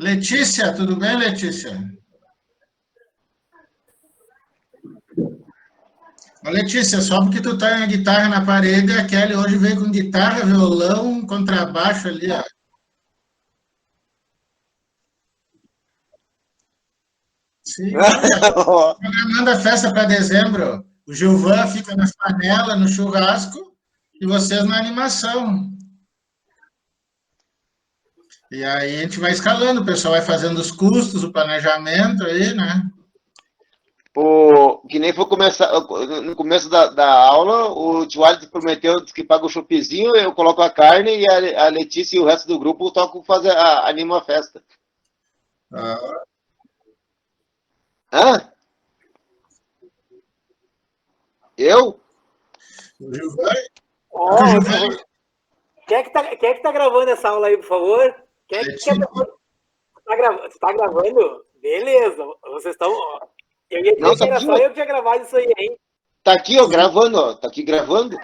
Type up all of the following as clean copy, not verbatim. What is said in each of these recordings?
Letícia, tudo bem, Letícia? Ô, Letícia, só porque tu tá em guitarra na parede, a Kelly hoje veio com guitarra, violão, contrabaixo ali, ó. Sim, não, já tô programando a festa para dezembro. O Gilvan fica nas panelas, no churrasco, e vocês na animação. E aí a gente vai escalando, o pessoal vai fazendo os custos, o planejamento aí, né? Que nem foi começar no começo da aula, o tio Alisson prometeu que paga o choppzinho, eu coloco a carne e a Letícia e o resto do grupo tocam anima a festa. Ah, Hã? Eu? o Gilvan, o Ó, Gilvan, quem é que tá gravando essa aula aí, por favor? Quem é que é... Letícia, Você tá gravando? Beleza, vocês estão... Eu ia dizer Não, que tá era aqui, só eu que tinha gravado isso aí, hein? tá aqui, ó, gravando, ó. Tá aqui gravando.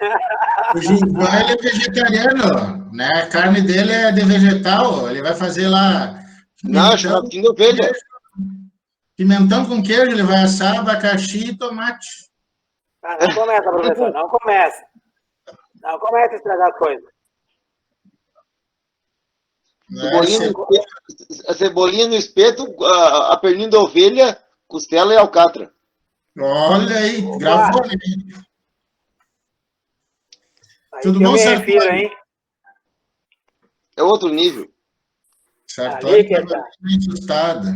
o Gilvan, ele é vegetariano, né? A carne dele é de vegetal, ele vai fazer lá Não, pimentão, churrasquinho de ovelha. pimentão com queijo, ele vai assar abacaxi e tomate. Ah, não começa, professor, não começa. Não começa a estragar as coisas. Né? A cebolinha no espeto, a perninha da ovelha, costela e alcatra. Olha aí, Opa! gravou, né? Aí Tudo que eu bom, me refiro, Sartori? hein? É outro nível. Sartori Ali que estava tá. bem assustado.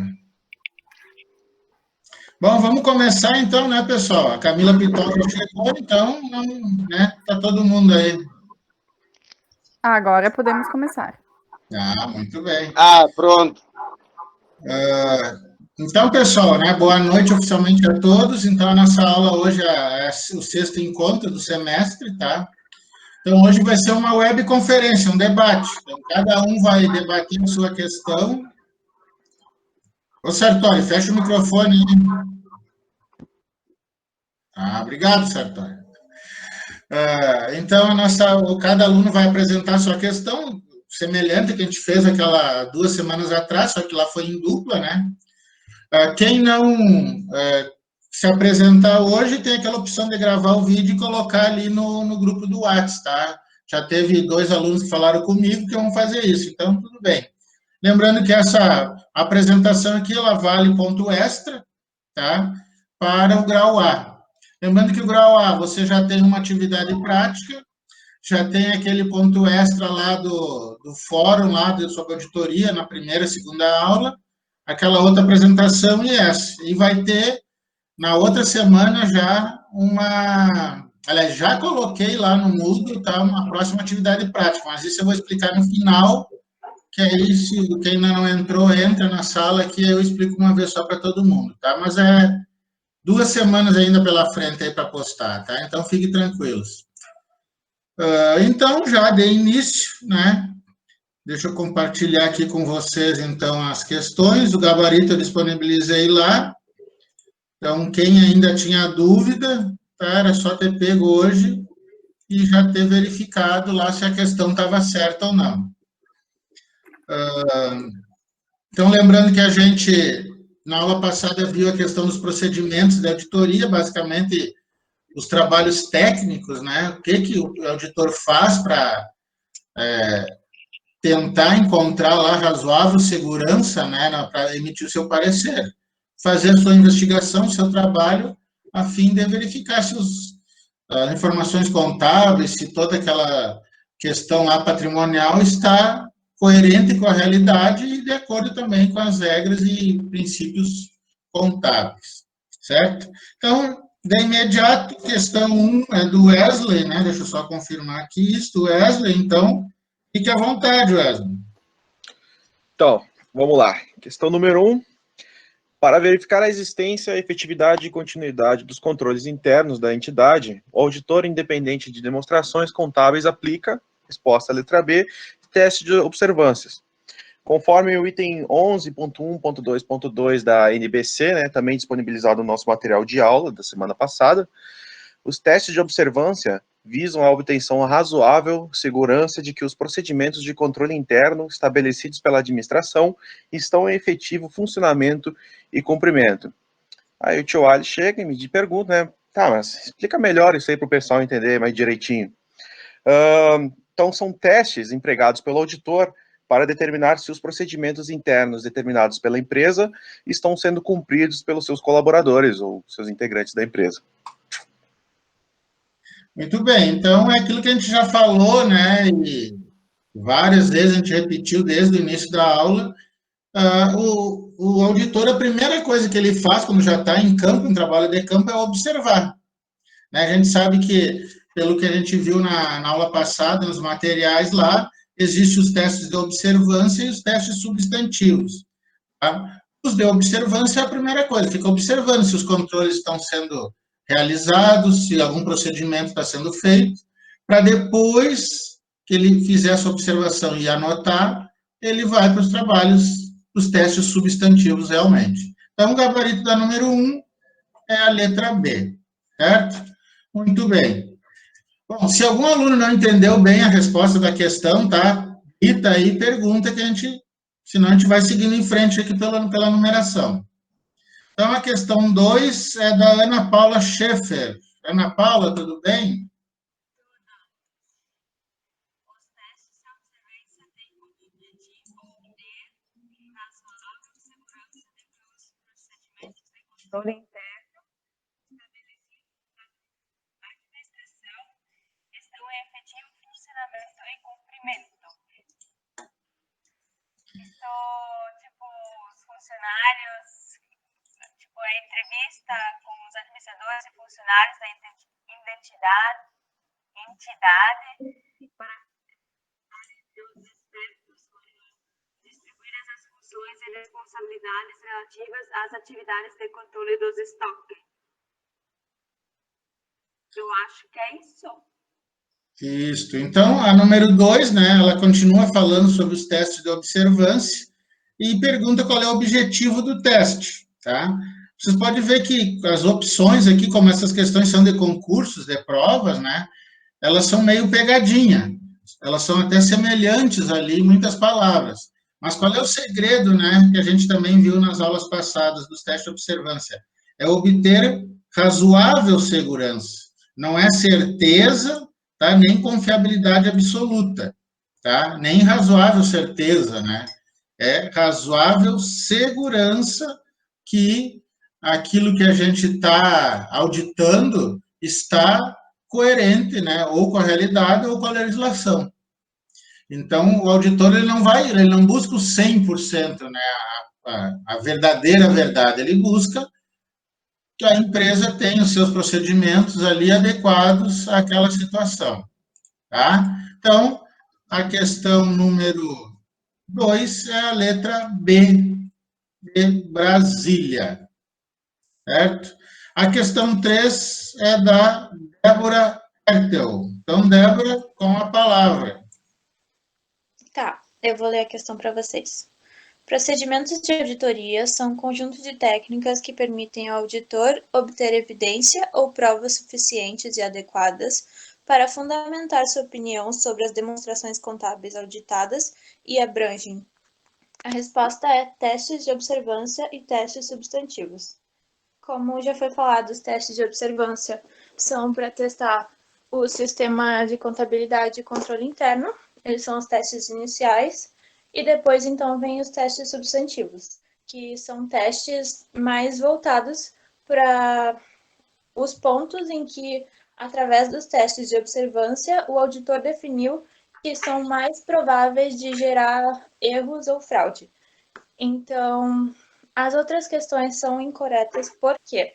Bom, vamos começar então, né, pessoal? A Camila Pitol já chegou, então, né, tá todo mundo aí. Agora podemos começar. Ah, muito bem. Ah, pronto. Então, pessoal, né, boa noite oficialmente a todos. Então, a nossa aula hoje é o sexto encontro do semestre, tá? Então, hoje vai ser uma webconferência, um debate. Então, cada um vai debater a sua questão. Ô, Sartori, fecha o microfone aí. Ah, obrigado, Sartori. Então, cada aluno vai apresentar a sua questão, semelhante ao que a gente fez aquela 2 semanas atrás, só que lá foi em dupla, né? Quem não se apresentar hoje tem aquela opção de gravar o vídeo e colocar ali no grupo do WhatsApp, tá? Já teve 2 alunos que falaram comigo que vão fazer isso, então tudo bem. Lembrando que essa apresentação aqui, ela vale ponto extra, tá? Para o grau A. Lembrando que o grau A, você já tem uma atividade prática, já tem aquele ponto extra lá do fórum, lá sobre auditoria, na primeira e segunda aula, aquela outra apresentação e essa. E vai ter, na outra semana, já uma... Aliás, já coloquei lá no Moodle, tá? Uma próxima atividade prática, mas isso eu vou explicar no final, que aí, se quem ainda não entrou, entra na sala, que eu explico uma vez só para todo mundo, tá? Mas 2 semanas ainda pela frente aí para postar, tá? Então, fiquem tranquilos. Então, já dei início, né? Deixa eu compartilhar aqui com vocês, então, as questões. O gabarito eu disponibilizei lá. Então, quem ainda tinha dúvida, tá? Era só ter pego hoje e já ter verificado lá se a questão estava certa ou não. Então, lembrando que a gente, na aula passada, viu a questão dos procedimentos da auditoria, basicamente os trabalhos técnicos, né? O que o auditor faz para tentar encontrar lá razoável segurança, né, para emitir o seu parecer, fazer a sua investigação, o seu trabalho, a fim de verificar se as informações contábeis, se toda aquela questão lá patrimonial está coerente com a realidade e de acordo também com as regras e princípios contábeis, certo? Então, de imediato, questão 1 é do Wesley, né? Deixa eu só confirmar aqui isso, do Wesley, então, fique à vontade, Wesley. Então, vamos lá. Questão número 1. Para verificar a existência, efetividade e continuidade dos controles internos da entidade, o auditor independente de demonstrações contábeis aplica, resposta à letra B, teste de observâncias. Conforme o item 11.1.2.2 da NBC, né, também disponibilizado no nosso material de aula da semana passada, os testes de observância visam a obtenção razoável segurança de que os procedimentos de controle interno estabelecidos pela administração estão em efetivo funcionamento e cumprimento. Aí o tio Ali chega e me pergunta, né? Tá, mas explica melhor isso aí para o pessoal entender mais direitinho. Então, são testes empregados pelo auditor para determinar se os procedimentos internos determinados pela empresa estão sendo cumpridos pelos seus colaboradores ou seus integrantes da empresa. Muito bem, então é aquilo que a gente já falou, né? E várias vezes a gente repetiu desde o início da aula. O auditor, a primeira coisa que ele faz quando já está em campo, em trabalho de campo, é observar. Né? A gente sabe que, pelo que a gente viu na aula passada, nos materiais lá, existem os testes de observância e os testes substantivos. Tá? Os de observância é a primeira coisa, fica observando se os controles estão sendo realizados, se algum procedimento está sendo feito, para depois que ele fizer essa observação e anotar, ele vai para os trabalhos, os testes substantivos realmente. Então, o gabarito da número 1 é a letra B, certo? Muito bem. Bom, se algum aluno não entendeu bem a resposta da questão, tá? Grita aí e pergunta que a gente, senão a gente vai seguindo em frente aqui pela numeração. Então, a questão 2 é da Ana Paula Schaeffer. Ana Paula, tudo bem? Controle interno estabelecido pela administração estão em efetivo funcionamento e cumprimento. Isso, tipo, os funcionários, tipo, a entrevista com os administradores e funcionários da entidade para os expertos distribuir as funções e responsabilidades relativas às atividades de controle dos estoques. Eu acho que é isso. Isso. Então, a número 2, né, ela continua falando sobre os testes de observância e pergunta qual é o objetivo do teste, tá? Vocês podem ver que as opções aqui, como essas questões são de concursos, de provas, né, elas são meio pegadinha, elas são até semelhantes ali, muitas palavras. Mas qual é o segredo, né, que a gente também viu nas aulas passadas dos testes de observância? É obter razoável segurança. Não é certeza, tá? Nem confiabilidade absoluta, tá? Nem razoável certeza, né? É razoável segurança que aquilo que a gente está auditando está coerente, né? Ou com a realidade ou com a legislação. Então, o auditor ele não busca o 100%, né? A verdadeira verdade, ele busca que a empresa tenha os seus procedimentos ali adequados àquela situação, tá? Então, a questão número 2 é a letra B, de Brasília, certo? A questão 3 é da Débora Ertel. Então, Débora, com a palavra. Tá, eu vou ler a questão para vocês. Procedimentos de auditoria são um conjunto de técnicas que permitem ao auditor obter evidência ou provas suficientes e adequadas para fundamentar sua opinião sobre as demonstrações contábeis auditadas e abrangem. A resposta é testes de observância e testes substantivos. Como já foi falado, os testes de observância são para testar o sistema de contabilidade e controle interno. Eles são os testes iniciais. E depois, então, vem os testes substantivos, que são testes mais voltados para os pontos em que, através dos testes de observância, o auditor definiu que são mais prováveis de gerar erros ou fraude. Então, as outras questões são incorretas por quê?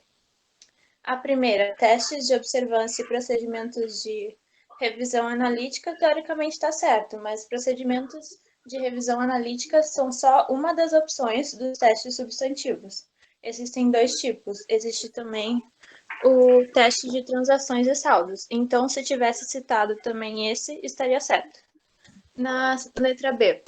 A primeira, testes de observância e procedimentos de revisão analítica, teoricamente está certo, mas procedimentos de revisão analítica são só uma das opções dos testes substantivos. Existem dois tipos. Existe também o teste de transações e saldos. Então, se tivesse citado também esse, estaria certo. Na letra B,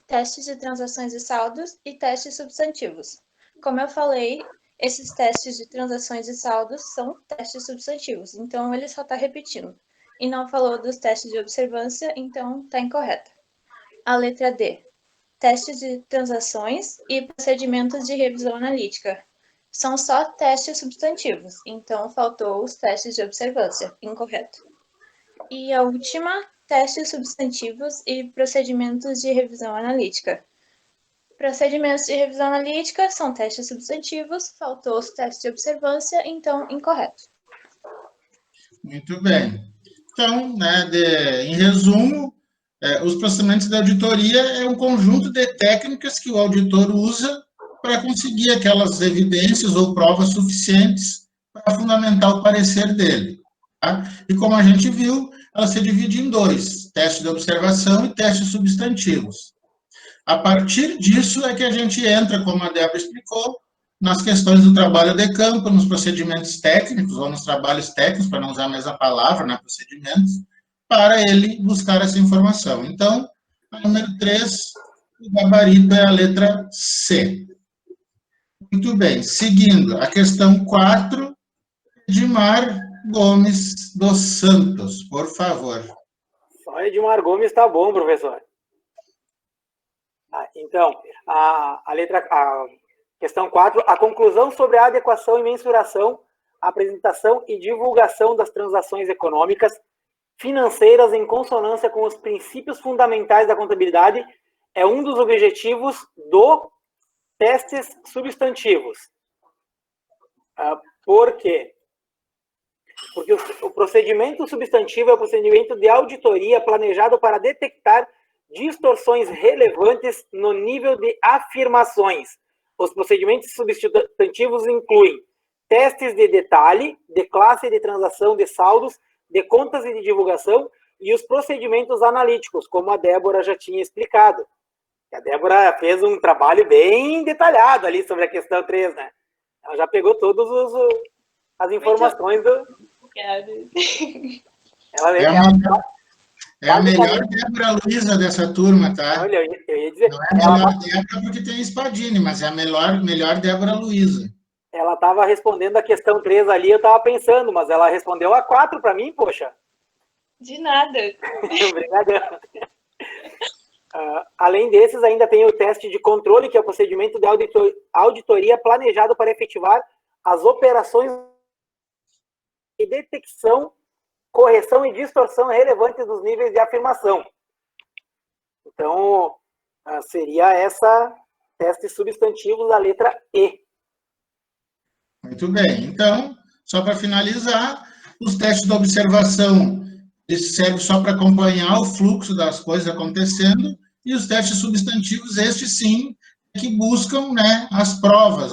testes de transações e saldos e testes substantivos. Como eu falei, esses testes de transações e saldos são testes substantivos. Então, ele só está repetindo. e não falou dos testes de observância, então está incorreta. A letra D. Testes de transações e procedimentos de revisão analítica. São só testes substantivos, então faltou os testes de observância, incorreto. E a última, testes substantivos e procedimentos de revisão analítica. Procedimentos de revisão analítica são testes substantivos, faltou os testes de observância, então incorreto. Muito bem. Então, né, em resumo, os procedimentos da auditoria é um conjunto de técnicas que o auditor usa para conseguir aquelas evidências ou provas suficientes para fundamentar o parecer dele. Tá? E como a gente viu, ela se divide em dois, teste de observação e testes substantivos. A partir disso é que a gente entra, como a Débora explicou, nas questões do trabalho de campo, nos procedimentos técnicos, ou nos trabalhos técnicos, para não usar a mesma palavra, né, procedimentos, para ele buscar essa informação. Então, a número 3, o gabarito é a letra C. Muito bem, seguindo, a questão 4, Edmar Gomes dos Santos, por favor. Só Edmar Gomes está bom, professor. Então, a questão 4, a conclusão sobre a adequação e mensuração, apresentação e divulgação das transações econômicas financeiras em consonância com os princípios fundamentais da contabilidade é um dos objetivos do testes substantivos. Por quê? Porque o procedimento substantivo é o procedimento de auditoria planejado para detectar distorções relevantes no nível de afirmações. Os procedimentos substantivos incluem testes de detalhe, de classe de transação, de saldos, de contas e de divulgação, e os procedimentos analíticos, como a Débora já tinha explicado. A Débora fez um trabalho bem detalhado ali sobre a questão 3, né? Ela já pegou todas as informações do... É a melhor Débora Luiza dessa turma, tá? Olha, eu ia dizer... Não é a melhor Débora porque tem Spadini, mas é a melhor Débora Luiza. Ela estava respondendo a questão 3 ali, eu estava pensando, mas ela respondeu a 4 para mim, poxa. De nada. Obrigadão. Além desses, ainda tem o teste de controle, que é o procedimento de auditoria planejado para efetivar as operações de detecção, correção e distorção relevantes dos níveis de afirmação. Então, seria essa teste substantivo da letra E. Muito bem. Então, só para finalizar, os testes de observação servem só para acompanhar o fluxo das coisas acontecendo, e os testes substantivos, estes sim, que buscam, né, as provas,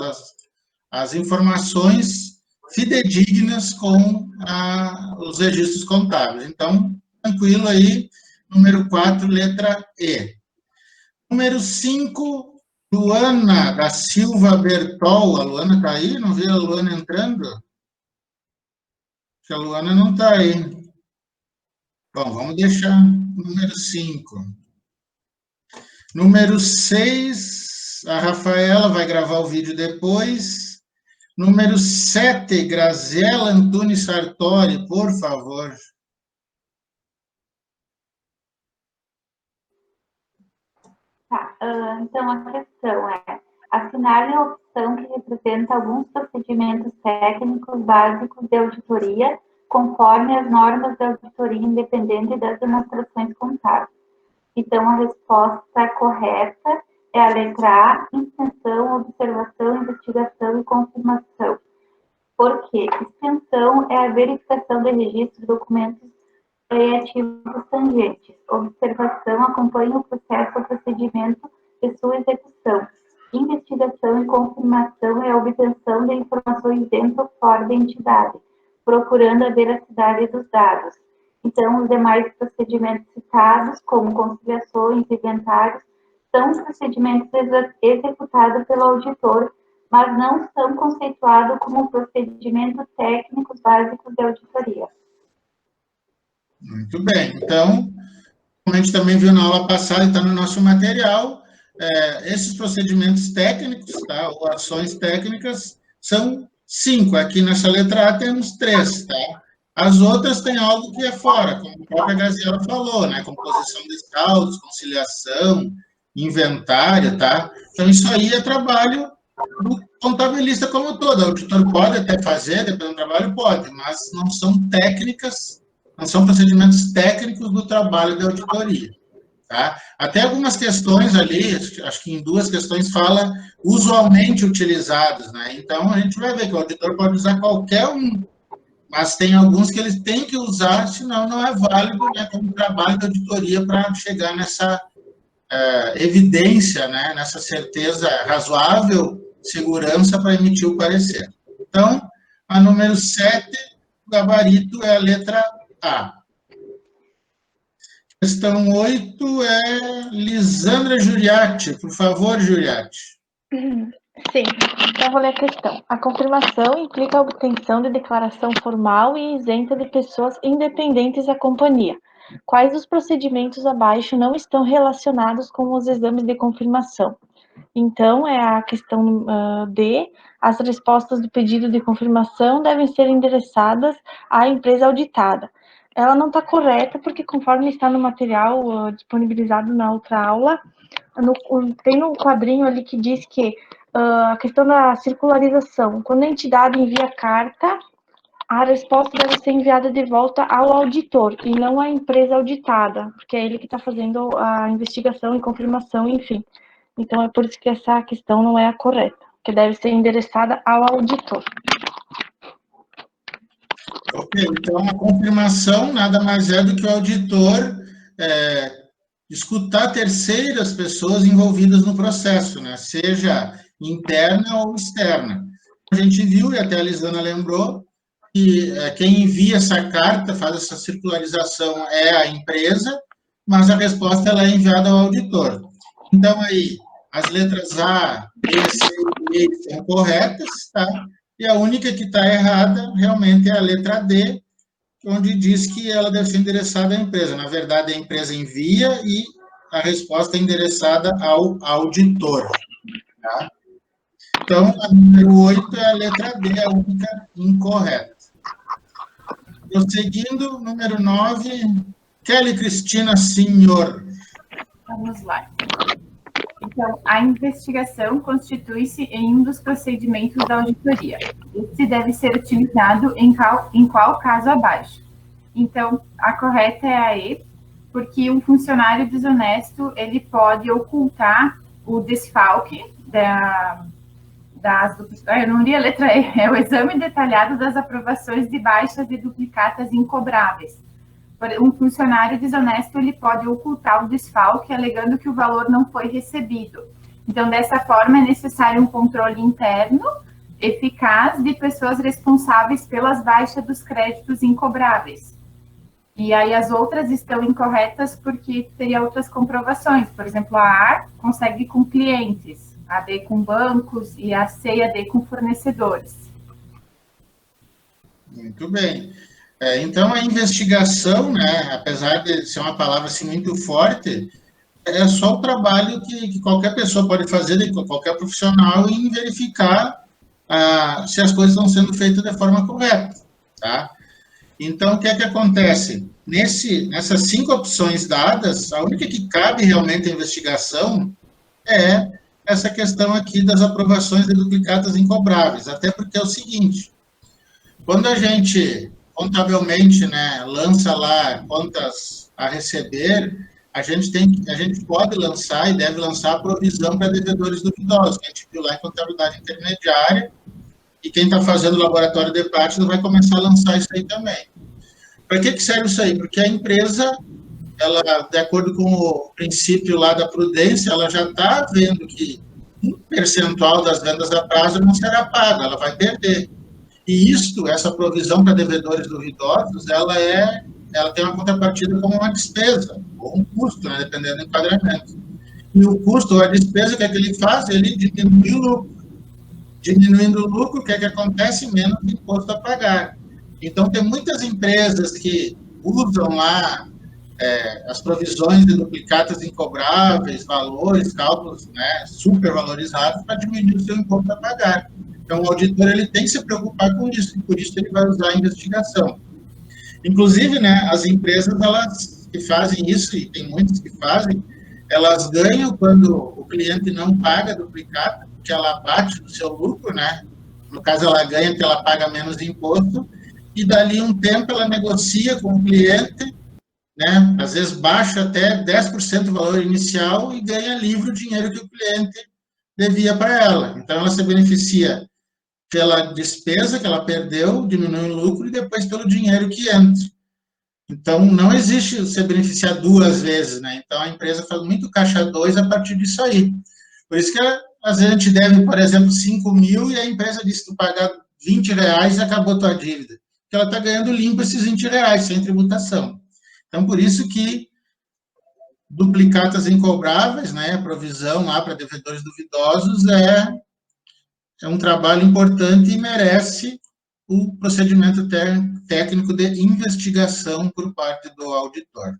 as informações fidedignas com os registros contábeis. Então, tranquilo aí, número 4, letra E. Número 5, Luana da Silva Bertol. A Luana está aí? Não vi a Luana entrando? Acho que a Luana não está aí. Bom, vamos deixar número 5. Número 6, a Rafaela vai gravar o vídeo depois. Número 7, Graziela Antunes Sartori, por favor. Tá, então a questão é: assinale a opção que representa alguns procedimentos técnicos básicos de auditoria, conforme as normas de auditoria independente das demonstrações contábeis. Então, a resposta correta é a letra A, extensão, observação, investigação e confirmação. Por quê? Extensão é a verificação de registros de documentos e ativos tangentes. Observação acompanha o processo ou procedimento de sua execução. Investigação e confirmação é a obtenção de informações dentro ou fora da entidade, procurando a veracidade dos dados. Então, os demais procedimentos citados, como conciliações e inventários, são procedimentos executados pelo auditor, mas não são conceituados como procedimentos técnicos básicos de auditoria. Muito bem. Então, como a gente também viu na aula passada, está no nosso material, esses procedimentos técnicos, tá, ou ações técnicas, são 5. Aqui nessa letra A temos 3, tá? As outras têm algo que é fora, como a própria Graziela falou, né? Composição de saldos, conciliação, inventário, tá? Então, isso aí é trabalho do contabilista como todo. O auditor pode até fazer, dependendo do trabalho, pode, mas não são técnicas, não são procedimentos técnicos do trabalho de auditoria. Tá? Até algumas questões ali, acho que em 2 questões fala usualmente utilizados, né? Então, a gente vai ver que o auditor pode usar qualquer um, mas tem alguns que eles têm que usar, senão não é válido, né, como trabalho de auditoria para chegar nessa evidência, né, nessa certeza razoável, segurança para emitir o parecer. Então, a número 7, o gabarito é a letra A. Questão 8 é Lisandra Giuriatti. Por favor, Giuriatti. Sim, então vou ler a questão. A confirmação implica a obtenção de declaração formal e isenta de pessoas independentes da companhia. Quais dos procedimentos abaixo não estão relacionados com os exames de confirmação? Então, é a questão D. As respostas do pedido de confirmação devem ser endereçadas à empresa auditada. Ela não está correta, porque conforme está no material disponibilizado na outra aula, tem um quadrinho ali que diz que a questão da circularização, quando a entidade envia carta, a resposta deve ser enviada de volta ao auditor e não à empresa auditada, porque é ele que está fazendo a investigação e confirmação, enfim. Então, é por isso que essa questão não é a correta, que deve ser endereçada ao auditor. Ok, então a confirmação nada mais é do que o auditor escutar terceiras pessoas envolvidas no processo, né? Seja interna ou externa. A gente viu, e até a Lisana lembrou, que quem envia essa carta, faz essa circularização é a empresa, mas a resposta ela é enviada ao auditor. Então, aí, as letras A, B, C e D estão corretas, tá? E a única que está errada, realmente, é a letra D, onde diz que ela deve ser endereçada à empresa. Na verdade, a empresa envia e a resposta é endereçada ao auditor. Tá? Então, a número 8 é a letra D, a única incorreta. Prosseguindo, número 9, Kelly Cristina Senhor. Vamos lá. Então, a investigação constitui-se em um dos procedimentos da auditoria. Este deve ser utilizado em qual caso abaixo. Então, a correta é a E, porque um funcionário desonesto, ele pode ocultar o desfalque eu não li a letra E, é o exame detalhado das aprovações de baixas de duplicatas incobráveis. Um funcionário desonesto, ele pode ocultar o desfalque, alegando que o valor não foi recebido. Então, dessa forma, é necessário um controle interno, eficaz, de pessoas responsáveis pelas baixas dos créditos incobráveis. E aí, as outras estão incorretas porque teria outras comprovações. Por exemplo, a A consegue com clientes, a B com bancos e a C e a D com fornecedores. Muito bem. Então, a investigação, né, apesar de ser uma palavra assim, muito forte, é só o trabalho que qualquer pessoa pode fazer, qualquer profissional, em verificar se as coisas estão sendo feitas de forma correta. Tá? Então, o que é que acontece? Nessas 5 opções dadas, a única que cabe realmente à investigação é essa questão aqui das aprovações de duplicatas incobráveis, até porque é o seguinte, quando a gente contabilmente, né, lança lá contas a receber, a gente pode lançar e deve lançar a provisão para devedores duvidosos, que a gente viu lá em contabilidade intermediária, e quem está fazendo o laboratório de prática vai começar a lançar isso aí também. Para que serve isso aí? Porque a empresa, ela, de acordo com o princípio lá da prudência, ela já está vendo que um percentual das vendas a prazo não será pago, ela vai perder. E essa provisão para devedores duvidosos, ela tem uma contrapartida como uma despesa, ou um custo, né, dependendo do enquadramento. E o custo ou a despesa, o que é que ele faz? Ele diminui o lucro. Diminuindo o lucro, o que é que acontece? Menos imposto a pagar. Então, tem muitas empresas que usam lá as provisões de duplicatas incobráveis, valores, cálculos, né, supervalorizados para diminuir o seu imposto a pagar. Então, o auditor ele tem que se preocupar com isso, e por isso ele vai usar a investigação. Inclusive, né, as empresas, elas que fazem isso, e tem muitas que fazem, elas ganham quando o cliente não paga duplicata, porque ela bate no seu lucro, né? No caso, ela ganha porque ela paga menos imposto, e dali um tempo ela negocia com o cliente, né? Às vezes baixa até 10% do valor inicial e ganha livre o dinheiro que o cliente devia para ela. Então, ela se beneficia pela despesa que ela perdeu, diminui o lucro, e depois pelo dinheiro que entra. Então, não existe se beneficiar duas vezes, né? Então, a empresa faz muito caixa 2 a partir disso aí. Por isso que, às vezes, a gente deve, por exemplo, 5 mil, e a empresa diz que tu pagar 20 reais e acabou tua dívida. Porque ela está ganhando limpo esses 20 reais, sem tributação. Então, por isso que duplicatas incobráveis, né, provisão lá para devedores duvidosos, é um trabalho importante e merece o procedimento técnico de investigação por parte do auditor.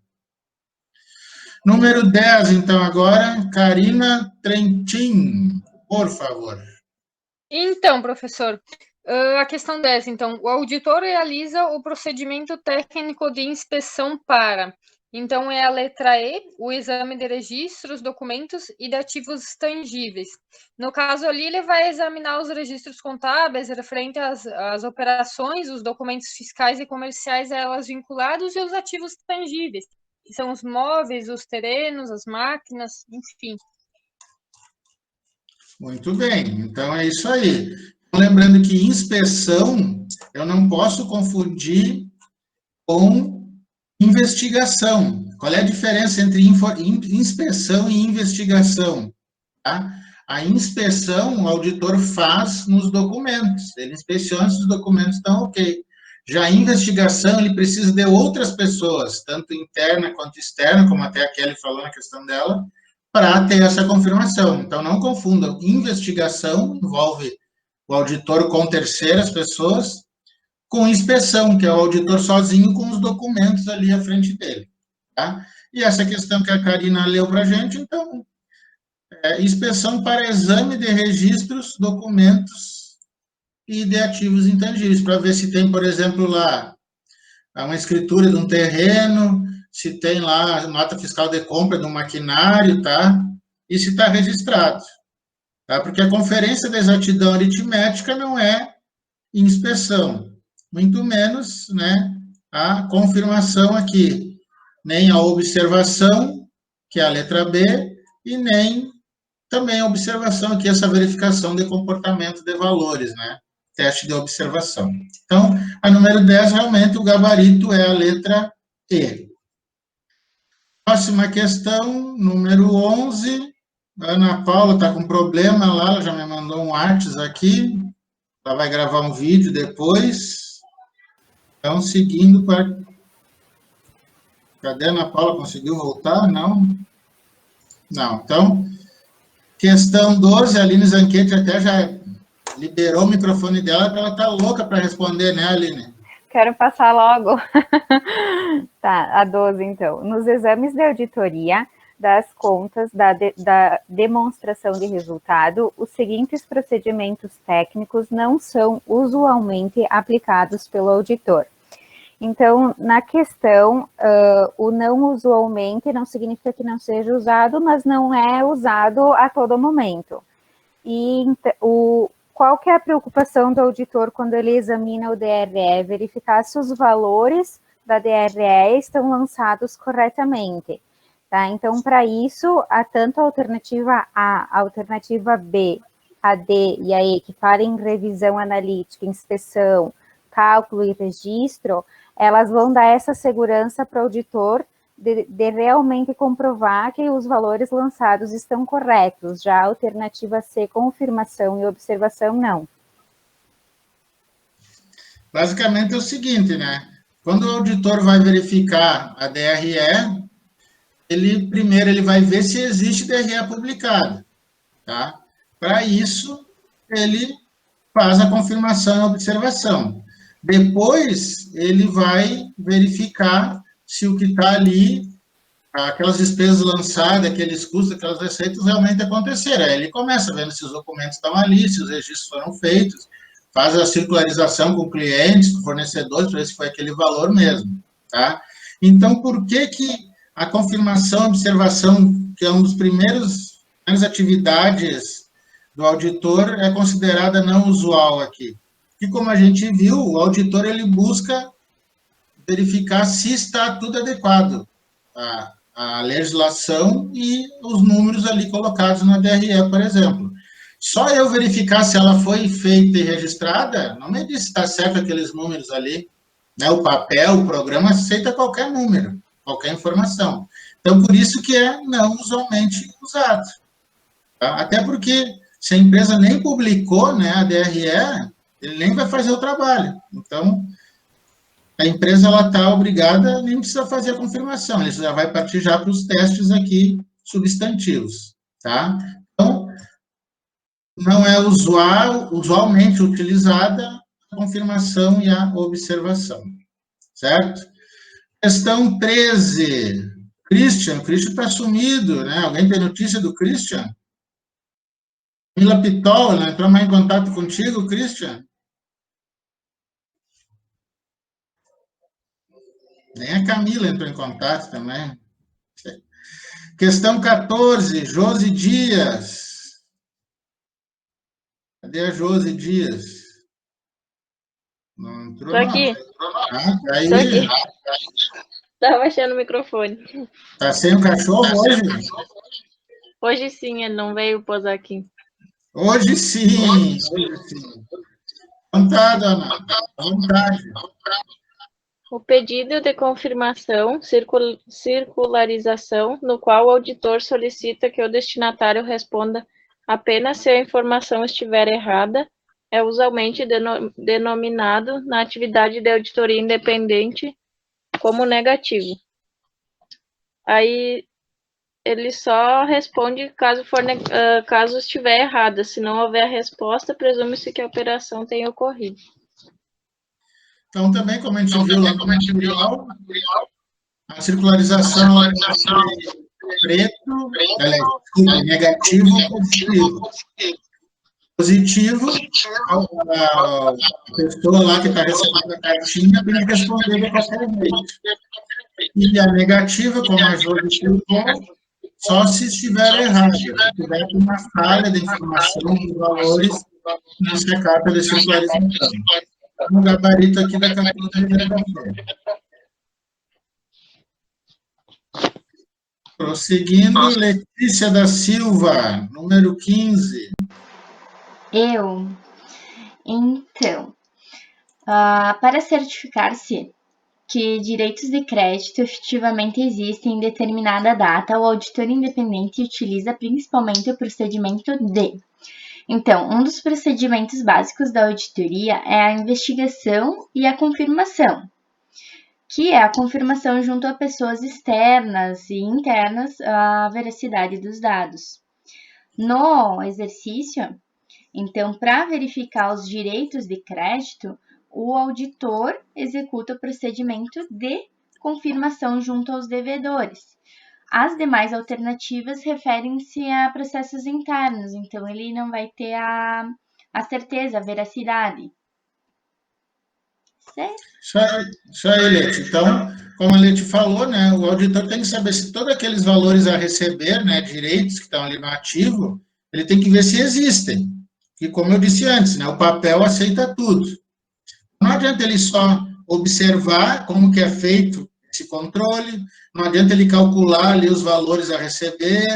Número 10, então, agora, Karina Trentin, por favor. Então, professor, a questão 10, então, o auditor realiza o procedimento técnico de inspeção para... Então, é a letra E, o exame de registros, documentos e de ativos tangíveis. No caso ali, ele vai examinar os registros contábeis referente às operações, os documentos fiscais e comerciais a elas vinculados e os ativos tangíveis, que são os móveis, os terrenos, as máquinas, enfim. Muito bem, então é isso aí. Lembrando que inspeção, eu não posso confundir com investigação. Qual é a diferença entre inspeção e investigação? Tá? A inspeção, o auditor faz nos documentos, ele inspeciona se os documentos estão ok. Já a investigação, ele precisa de outras pessoas, tanto interna quanto externa, como até a Kelly falou na questão dela, para ter essa confirmação. Então, não confundam. Investigação envolve o auditor com terceiras pessoas, com inspeção, que é o auditor sozinho com os documentos ali à frente dele. Tá? E essa questão que a Karina leu para a gente, então, inspeção para exame de registros, documentos e de ativos intangíveis, para ver se tem, por exemplo, lá uma escritura de um terreno, se tem lá nota fiscal de compra de um maquinário, tá? E se está registrado, tá? Porque a conferência de exatidão aritmética não é inspeção, muito menos, né, a confirmação aqui, nem a observação, que é a letra B, e nem também a observação aqui, essa verificação de comportamento de valores, né, teste de observação. Então, a número 10, realmente, o gabarito é a letra E. Próxima questão, número 11, a Ana Paula está com problema lá, ela já me mandou um artes aqui, ela vai gravar um vídeo depois. Então, seguindo para... Cadê a Ana Paula? Conseguiu voltar? Não? Não. Então, questão 12, a Aline Zanquete até já liberou o microfone dela, porque ela está louca para responder, né, Aline? Quero passar logo. Tá, a 12, então. Nos exames de auditoria das contas da demonstração de resultado, os seguintes procedimentos técnicos não são usualmente aplicados pelo auditor. Então, na questão, o não usualmente não significa que não seja usado, mas não é usado a todo momento. E qual que é a preocupação do auditor quando ele examina o DRE? Verificar se os valores da DRE estão lançados corretamente. Tá? Então, para isso, há tanto a alternativa A, a alternativa B, a D e a E, que farem revisão analítica, inspeção, cálculo e registro, elas vão dar essa segurança para o auditor de realmente comprovar que os valores lançados estão corretos. Já a alternativa C, confirmação e observação, não. Basicamente é o seguinte, né? Quando o auditor vai verificar a DRE, primeiro ele vai ver se existe DRE publicada, tá? Para isso, ele faz a confirmação e a observação. Depois, ele vai verificar se o que está ali, aquelas despesas lançadas, aqueles custos, aquelas receitas realmente aconteceram. Aí ele começa vendo se os documentos estão ali, se os registros foram feitos, faz a circularização com clientes, com fornecedores, para ver se foi aquele valor mesmo, tá? Então, por que a confirmação e observação, que é uma das primeiras atividades do auditor, é considerada não usual aqui? Porque, como a gente viu, o auditor, ele busca verificar se está tudo adequado à legislação e os números ali colocados na DRE, por exemplo. Só eu verificar se ela foi feita e registrada, não me diz se está certo aqueles números ali, né? O papel, o programa aceita qualquer número, qualquer informação. Então, por isso que é não usualmente usado. Tá? Até porque, se a empresa nem publicou, né, a DRE, ele nem vai fazer o trabalho. Então, a empresa está obrigada, nem precisa fazer a confirmação, ele já vai partir já para os testes aqui substantivos. Tá? Então, não é usualmente utilizada a confirmação e a observação, certo? Questão 13. Christian está sumido, né? Alguém tem notícia do Christian? Mila Pitola, né? Entrou mais em contato contigo, Christian? Nem a Camila entrou em contato também. Questão 14, Josi Dias. Cadê a Josi Dias? Não entrou, Tô aqui. Tá aí. Tô aqui. Tava baixando o microfone. Tá sem o cachorro hoje? Hoje sim, ele não veio posar aqui. Hoje sim. Então tá, dona. Vontade. O pedido de confirmação, circularização, no qual o auditor solicita que o destinatário responda apenas se a informação estiver errada, é usualmente denominado na atividade de auditoria independente como negativo. Aí ele só responde caso estiver errada. Se não houver resposta, presume-se que a operação tenha ocorrido. Então, também, como a gente viu lá no material, a circularização é preto, desculpa, negativo ou positivo. Positivo, a pessoa lá que está recebendo a cartinha tem que responder de qualquer jeito. E a negativa, como a Josi explicou, só se estiver errado, se tiver uma falha de informação de valores nessa carta de circularização. No gabarito aqui da capítulo de segunda-feira. Prosseguindo, Letícia da Silva, número 15. Então, para certificar-se que direitos de crédito efetivamente existem em determinada data, o auditor independente utiliza principalmente o procedimento de... Então, um dos procedimentos básicos da auditoria é a investigação e a confirmação, que é a confirmação junto a pessoas externas e internas a veracidade dos dados. No exercício, então, para verificar os direitos de crédito, o auditor executa o procedimento de confirmação junto aos devedores. As demais alternativas referem-se a processos internos, então ele não vai ter a certeza, a veracidade. Certo? Isso aí, Leti. Então, como a Leti falou, né, o auditor tem que saber se todos aqueles valores a receber, né, direitos que estão ali no ativo, ele tem que ver se existem. E como eu disse antes, né, o papel aceita tudo. Não adianta ele só observar como que é feito esse controle, não adianta ele calcular ali os valores a receber,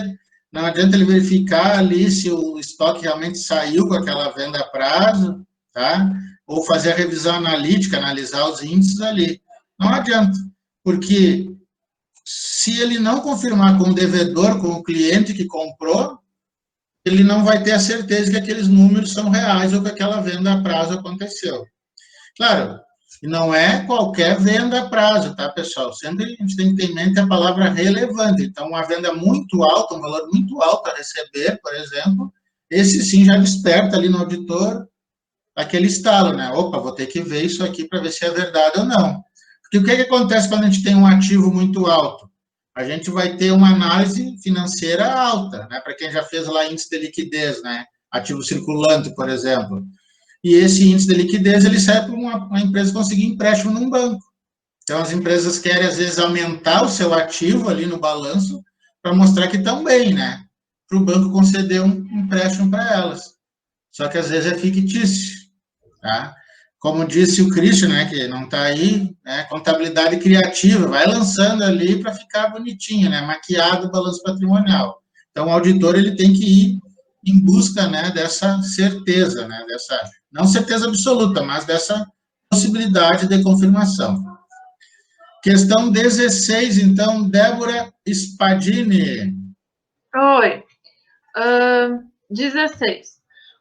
não adianta ele verificar ali se o estoque realmente saiu com aquela venda a prazo, tá? Ou fazer a revisão analítica, analisar os índices ali. Não adianta, porque se ele não confirmar com o devedor, com o cliente que comprou, ele não vai ter a certeza que aqueles números são reais ou que aquela venda a prazo aconteceu. Claro, e não é qualquer venda a prazo, tá, pessoal? Sempre a gente tem que ter em mente a palavra relevante. Então, uma venda muito alta, um valor muito alto a receber, por exemplo, esse sim já desperta ali no auditor aquele estalo, né? Opa, vou ter que ver isso aqui para ver se é verdade ou não. Porque o que acontece quando a gente tem um ativo muito alto? A gente vai ter uma análise financeira alta, né? Para quem já fez lá índice de liquidez, né? Ativo circulante, por exemplo. e esse índice de liquidez, ele serve para uma empresa conseguir empréstimo num banco. Então, as empresas querem, às vezes, aumentar o seu ativo ali no balanço para mostrar que estão bem, né? Para o banco conceder um empréstimo para elas. Só que, às vezes, é fictício, tá? Como disse o Christian, né, que não está aí, né, contabilidade criativa, vai lançando ali para ficar bonitinho, né, maquiado o balanço patrimonial. Então, o auditor ele tem que ir em busca, né, dessa certeza, né, dessa, não certeza absoluta, mas dessa possibilidade de confirmação. Questão 16, então, Débora Spadini. Oi. 16.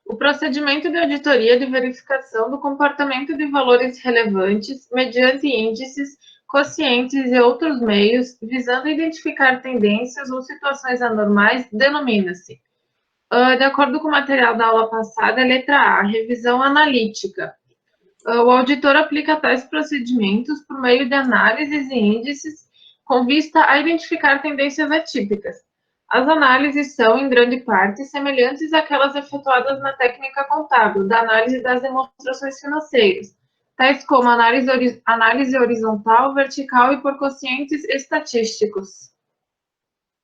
O procedimento de auditoria de verificação do comportamento de valores relevantes mediante índices, quocientes e outros meios, visando identificar tendências ou situações anormais, denomina-se, de acordo com o material da aula passada, letra A, revisão analítica. O auditor aplica tais procedimentos por meio de análises e índices com vista a identificar tendências atípicas. As análises são, em grande parte, semelhantes àquelas efetuadas na técnica contábil, da análise das demonstrações financeiras, tais como análise horizontal, vertical e por quocientes estatísticos.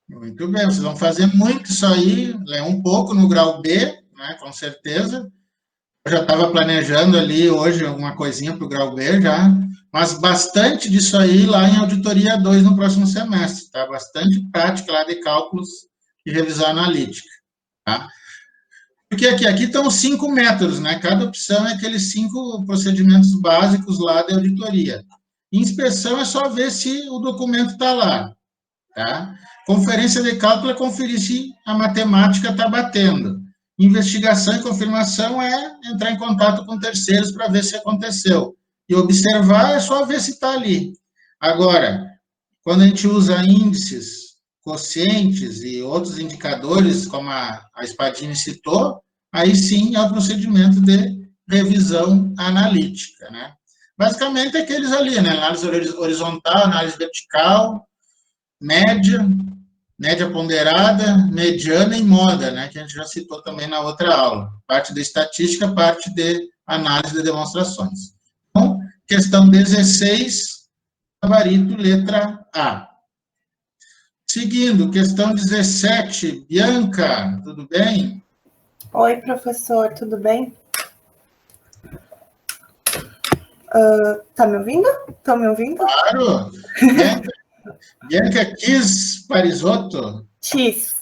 Muito bem, vocês vão fazer muito isso aí, um pouco no grau B, né, com certeza. Eu já estava planejando ali hoje alguma coisinha para o grau B já, mas bastante disso aí lá em auditoria 2 no próximo semestre, tá? Bastante prática lá de cálculos e revisão analítica, tá? Porque aqui estão os 5 métodos, né? Cada opção é aqueles 5 procedimentos básicos lá de auditoria. Inspeção é só ver se o documento está lá, tá? Conferência de cálculo é conferir se a matemática está batendo. Investigação e confirmação é entrar em contato com terceiros para ver se aconteceu. E observar é só ver se está ali. Agora, quando a gente usa índices, quocientes e outros indicadores, como a Spadini citou, aí sim é o procedimento de revisão analítica, né? Basicamente, aqueles ali, né? Análise horizontal, análise vertical, média ponderada, mediana e moda, né? Que a gente já citou também na outra aula. Parte de estatística, parte de análise de demonstrações. Então, questão 16, gabarito, letra A. Seguindo, questão 17, Bianca, tudo bem? Oi, professor, tudo bem? Tá me ouvindo? Estão me ouvindo? Claro! Bianca Kiss Parisotto? Kiss.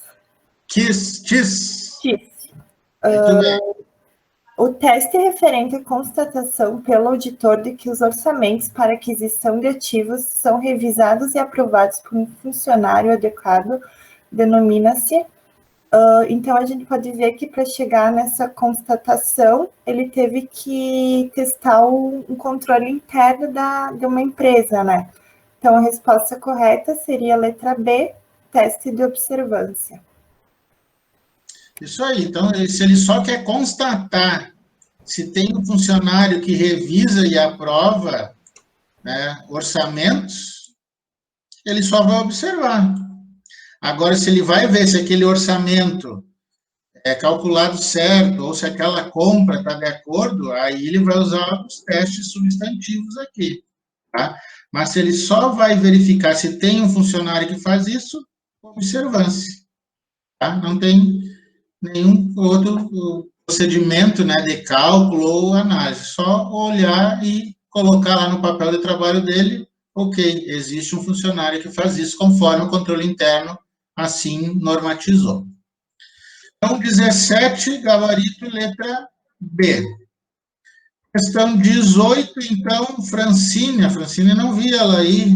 Kiss. Muito bem. O teste referente à constatação pelo auditor de que os orçamentos para aquisição de ativos são revisados e aprovados por um funcionário adequado denomina-se. Então, a gente pode ver que para chegar nessa constatação, ele teve que testar um controle interno de uma empresa, né? Então, a resposta correta seria a letra B, teste de observância. Isso aí. Então, se ele só quer constatar se tem um funcionário que revisa e aprova, né, orçamentos, ele só vai observar. Agora, se ele vai ver se aquele orçamento é calculado certo ou se aquela compra está de acordo, aí ele vai usar os testes substantivos aqui, tá? Mas se ele só vai verificar se tem um funcionário que faz isso, observância, tá? Não tem nenhum outro procedimento, né, de cálculo ou análise, só olhar e colocar lá no papel de trabalho dele, ok, existe um funcionário que faz isso conforme o controle interno assim normatizou. Então, 17, gabarito, letra B. Questão 18, então, Francine. A Francine não vi ela aí.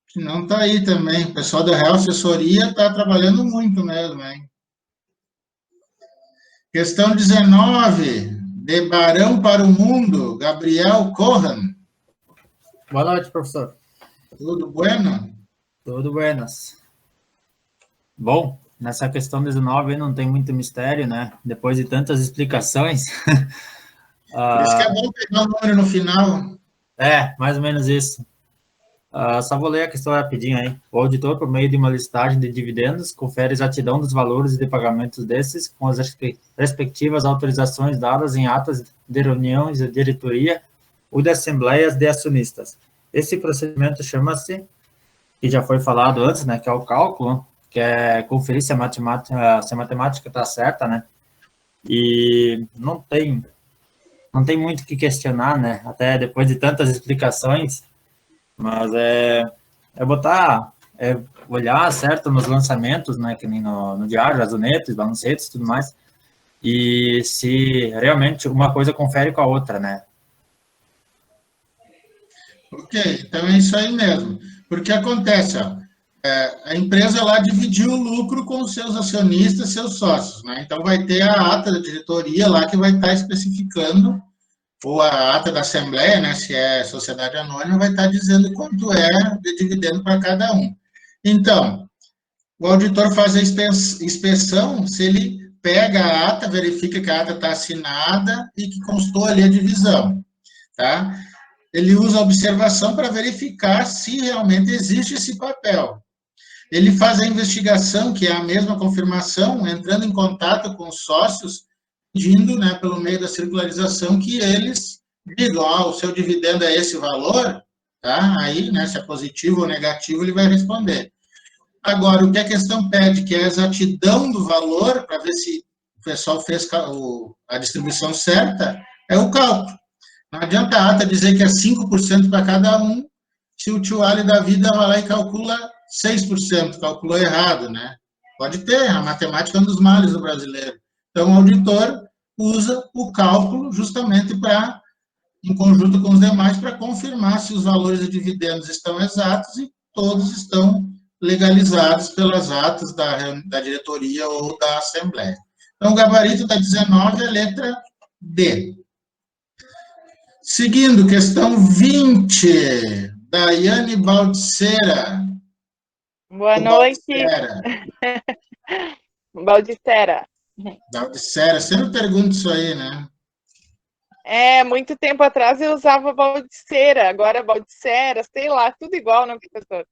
Que não está aí também. O pessoal da Real Assessoria está trabalhando muito mesmo, hein? Questão 19, de Barão para o Mundo, Gabriel Cohan. Boa noite, professor. Tudo bueno? Tudo buenas. Bom, nessa questão 19 não tem muito mistério, né? Depois de tantas explicações. Por isso que é bom pegar o número no final. É, mais ou menos isso. Só vou ler a questão rapidinho aí. O auditor, por meio de uma listagem de dividendos, confere exatidão dos valores de pagamentos desses com as respectivas autorizações dadas em atas de reuniões de diretoria ou de assembleias de acionistas. Esse procedimento chama-se, que já foi falado antes, né, que é o cálculo, que é conferir se a matemática está certa, né, e não tem muito o que questionar, né, até depois de tantas explicações, mas olhar certo nos lançamentos, né, que nem no diário, as unetas, balancetes e tudo mais, e se realmente uma coisa confere com a outra, né. Ok, então é isso aí mesmo. Porque acontece, ó, a empresa lá dividiu o lucro com os seus acionistas, seus sócios, né? Então vai ter a ata da diretoria lá que vai estar especificando, ou a ata da assembleia, né, se é sociedade anônima, vai estar dizendo quanto é de dividendo para cada um. Então, o auditor faz a inspeção se ele pega a ata, verifica que a ata está assinada e que constou ali a divisão, tá? Ele usa a observação para verificar se realmente existe esse papel. Ele faz a investigação, que é a mesma confirmação, entrando em contato com os sócios, pedindo, né, pelo meio da circularização, que eles digam, o seu dividendo é esse valor, tá? Aí, né, se é positivo ou negativo, ele vai responder. Agora, o que a questão pede, que é a exatidão do valor, para ver se o pessoal fez a distribuição certa, é o cálculo. Não adianta a ata dizer que é 5% para cada um, se o tio Ali da vida vai lá e calcula 6%, calculou errado, né? Pode ter, a matemática é um dos males do brasileiro. Então, o auditor usa o cálculo justamente para, em conjunto com os demais, para confirmar se os valores de dividendos estão exatos e todos estão legalizados pelas atas da diretoria ou da assembleia. Então, o gabarito da 19 é a letra D. Seguindo, questão 20, Daiane Baldissera. Boa noite. Baldissera. Baldissera, sempre pergunto isso aí, né? Muito tempo atrás eu usava Baldissera, agora Baldissera, sei lá, tudo igual, né, professor?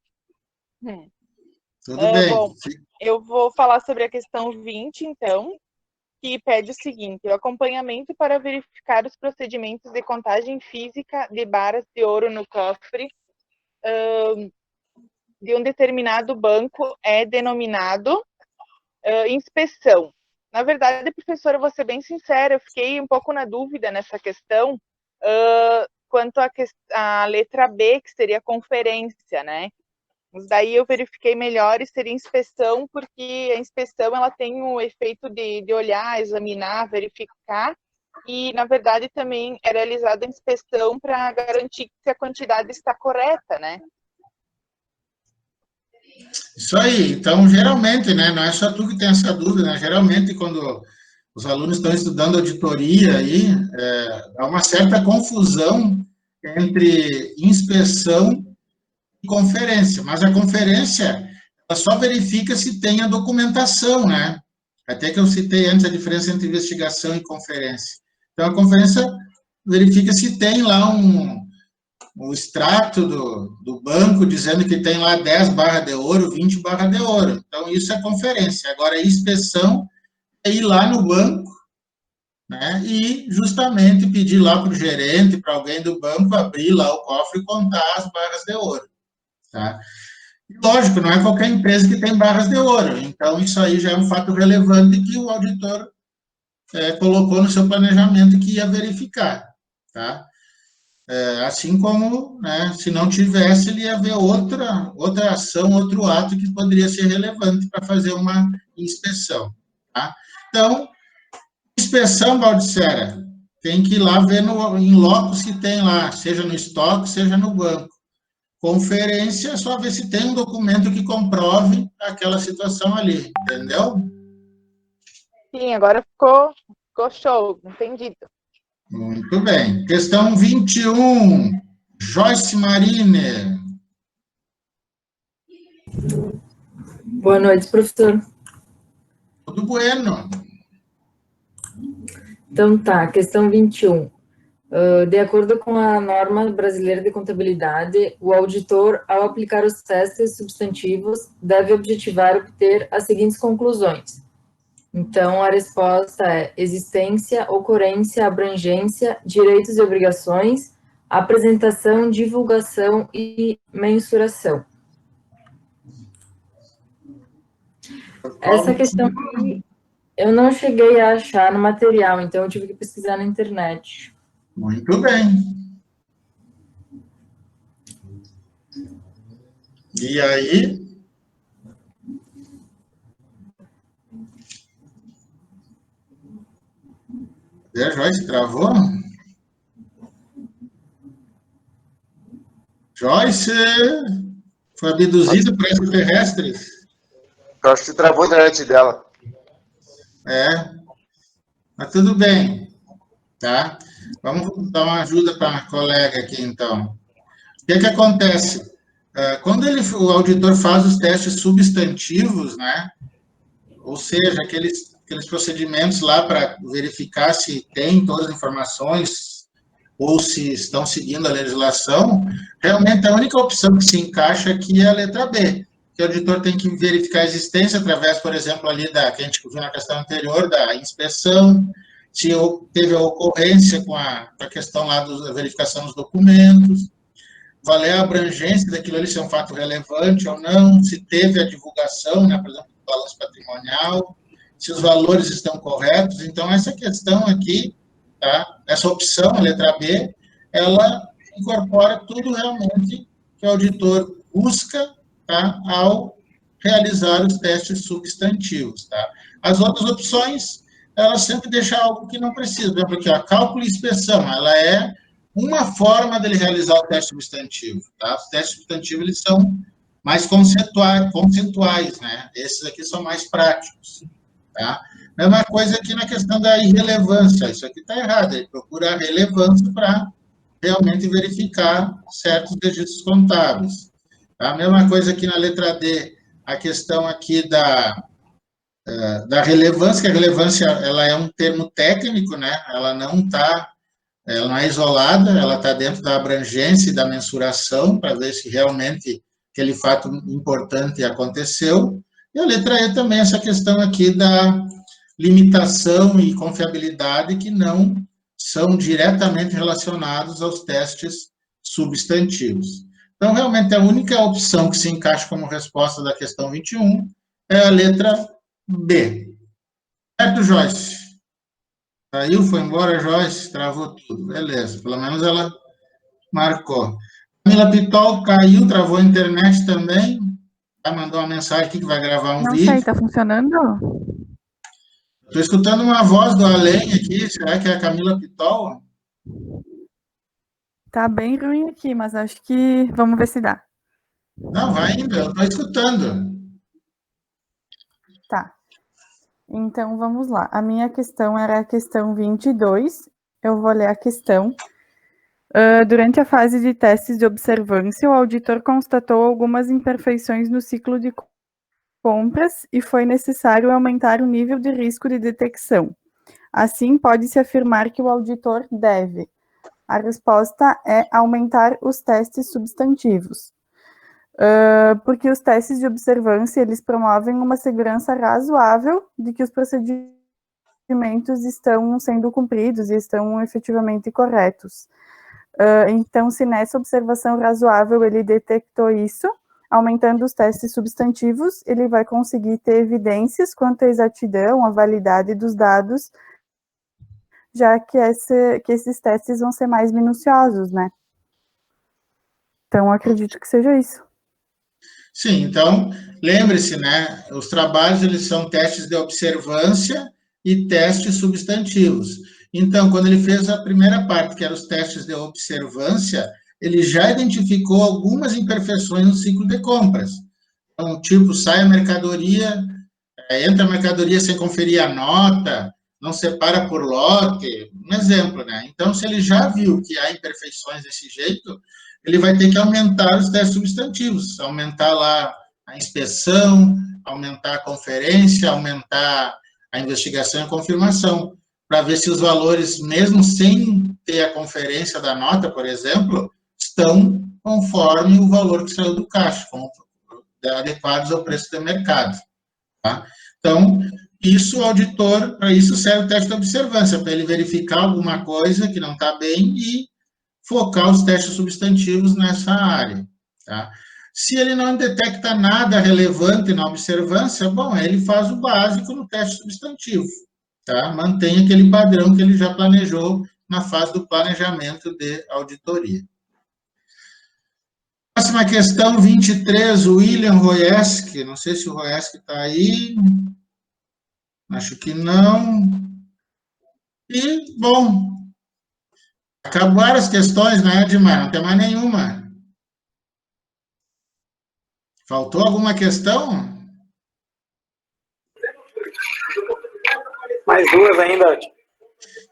Tudo bem. Bom, eu vou falar sobre a questão 20, então, que pede o seguinte: o acompanhamento para verificar os procedimentos de contagem física de barras de ouro no cofre de um determinado banco é denominado inspeção. Na verdade, professora, vou ser bem sincera, eu fiquei um pouco na dúvida nessa questão quanto à letra B, que seria conferência, né? Mas daí eu verifiquei melhor e seria inspeção, porque a inspeção ela tem o efeito de olhar, examinar, verificar, e na verdade também é realizada a inspeção para garantir que a quantidade está correta, né? Isso aí. Então, geralmente, né, não é só tu que tem essa dúvida, né? Geralmente, quando os alunos estão estudando auditoria aí, há uma certa confusão entre inspeção e conferência, mas a conferência ela só verifica se tem a documentação, né? Até que eu citei antes a diferença entre investigação e conferência. Então, a conferência verifica se tem lá o extrato do banco dizendo que tem lá 10 barras de ouro, 20 barras de ouro. Então, isso é conferência. Agora, a inspeção é ir lá no banco, né, e justamente pedir lá para o gerente, para alguém do banco, abrir lá o cofre e contar as barras de ouro. Tá? E, lógico, não é qualquer empresa que tem barras de ouro. Então, isso aí já é um fato relevante que o auditor colocou no seu planejamento que ia verificar. Tá? Assim como, né, se não tivesse, ele ia ver outra ação, outro ato que poderia ser relevante para fazer uma inspeção. Tá? Então, inspeção, Baldissera, tem que ir lá ver em loco se tem lá, seja no estoque, seja no banco. Conferência, só ver se tem um documento que comprove aquela situação ali, entendeu? Sim, agora ficou show, entendido. Muito bem. Questão 21, Joyce Marine. Boa noite, professor. Tudo bueno. Então tá, questão 21. De acordo com a norma brasileira de contabilidade, o auditor, ao aplicar os testes substantivos, deve objetivar obter as seguintes conclusões. Então, a resposta é existência, ocorrência, abrangência, direitos e obrigações, apresentação, divulgação e mensuração. Essa questão aqui, eu não cheguei a achar no material, então eu tive que pesquisar na internet. Muito bem. E aí? Joyce, travou? Joyce, foi abduzida por extraterrestres? Eu acho que travou a internet dela. Mas tudo bem, tá? Vamos dar uma ajuda para a colega aqui, então. O que acontece? Quando o auditor faz os testes substantivos, né? Ou seja, aqueles procedimentos lá para verificar se tem todas as informações ou se estão seguindo a legislação, realmente a única opção que se encaixa aqui é a letra B, que o auditor tem que verificar a existência através, por exemplo, ali que a gente viu na questão anterior, da inspeção, se teve a ocorrência com a questão lá da verificação dos documentos, valer a abrangência daquilo ali, se é um fato relevante ou não, se teve a divulgação, né, por exemplo, do balanço patrimonial, se os valores estão corretos. Então, essa questão aqui, tá, essa opção, a letra B, ela incorpora tudo realmente que o auditor busca, tá, ao realizar os testes substantivos. Tá? As outras opções, elas sempre deixam algo que não precisa. Por exemplo, aqui, ó, cálculo e inspeção, ela é uma forma dele realizar o teste substantivo. Tá? Os testes substantivos, eles são mais conceituais, né? Esses aqui são mais práticos. Tá? Mesma coisa aqui na questão da irrelevância. Isso aqui está errado. Ele procura a relevância para realmente verificar certos registros contábeis. Tá? A mesma coisa aqui na letra D, a questão aqui da relevância, que a relevância ela é um termo técnico, né? Ela não é isolada, ela está dentro da abrangência e da mensuração, para ver se realmente aquele fato importante aconteceu. E a letra E também, essa questão aqui da limitação e confiabilidade, que não são diretamente relacionados aos testes substantivos. Então, realmente, a única opção que se encaixa como resposta da questão 21 é a letra B. Certo, Joyce? Saiu, foi embora, Joyce, travou tudo. Beleza, pelo menos ela marcou. Camila Pitol caiu, travou a internet também. Mandou uma mensagem aqui que vai gravar um vídeo. Não sei, tá funcionando? Estou escutando uma voz do além aqui, será que é a Camila Pitol? Tá bem ruim aqui, mas acho que vamos ver se dá. Não, vai indo, eu estou escutando. Tá. Então, vamos lá. A minha questão era a questão 22. Eu vou ler a questão. Durante a fase de testes de observância, o auditor constatou algumas imperfeições no ciclo de compras e foi necessário aumentar o nível de risco de detecção. Assim, pode-se afirmar que o auditor deve. A resposta é aumentar os testes substantivos. Porque os testes de observância, eles promovem uma segurança razoável de que os procedimentos estão sendo cumpridos e estão efetivamente corretos. Então, se nessa observação razoável ele detectou isso, aumentando os testes substantivos, ele vai conseguir ter evidências quanto à exatidão, à validade dos dados, já que esses testes vão ser mais minuciosos, né? Então, acredito que seja isso. Sim, então, lembre-se, né, os trabalhos, eles são testes de observância e testes substantivos. Então, quando ele fez a primeira parte, que eram os testes de observância, ele já identificou algumas imperfeições no ciclo de compras. Então, tipo, sai a mercadoria, entra a mercadoria sem conferir a nota, não separa por lote, um exemplo, né? Então, se ele já viu que há imperfeições desse jeito, ele vai ter que aumentar os testes substantivos, aumentar lá a inspeção, aumentar a conferência, aumentar a investigação e a confirmação, para ver se os valores, mesmo sem ter a conferência da nota, por exemplo, estão conforme o valor que saiu do caixa, adequados ao preço do mercado. Tá? Então, isso, o auditor, para isso serve o teste de observância, para ele verificar alguma coisa que não está bem e focar os testes substantivos nessa área. Tá? Se ele não detecta nada relevante na observância, bom, ele faz o básico no teste substantivo. Tá? Mantém aquele padrão que ele já planejou na fase do planejamento de auditoria. Próxima questão, 23, o William Royeski. Não sei se o Royeski está aí. Acho que não. E, bom, acabaram as questões, né, Edmar? Não tem mais nenhuma. Faltou alguma questão? Mais duas ainda.